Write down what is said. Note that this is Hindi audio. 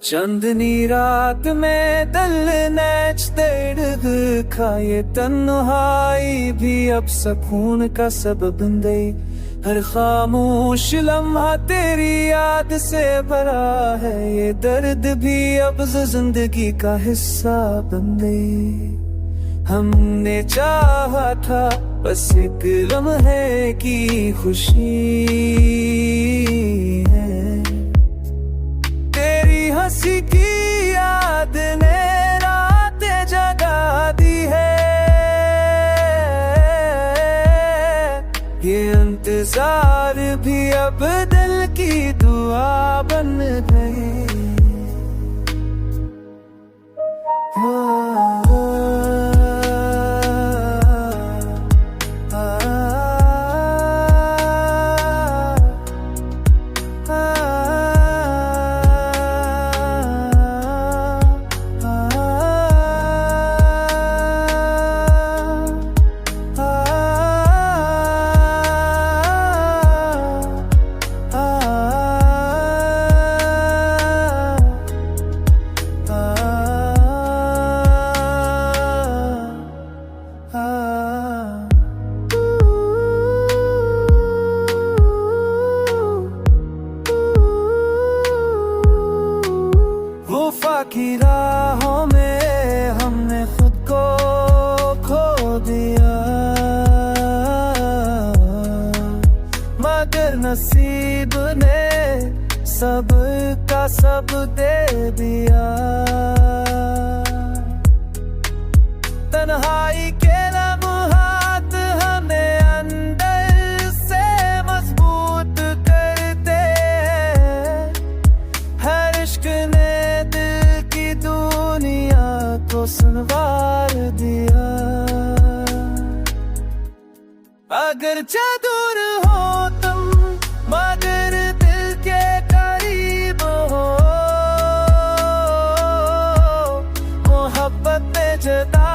चांदनी रात में दिल नैच तेड़ खाए तन्हाई भी अब सुकून का सबब दे। हर खामोश लम्हा तेरी याद से भरा है, ये दर्द भी अब जिंदगी का हिस्सा बन गई। हमने चाहा था बस एक लम्हे की खुशी है, तेरी हंसी की याद ने रातें जगा दी है। ये इंतजार भी अब दिल की दुआ बन गई। वफा की राहों में हमने खुद को खो दिया, मगर नसीब ने सब का सब दे दिया। तन्हाई के लम्हात हमें अंदर से मजबूत करते हैं, हर इश्क ने दुनिया को संवार दिया। अगर दूर हो तुम मगर दिल के करीब हो, मोहब्बत में जता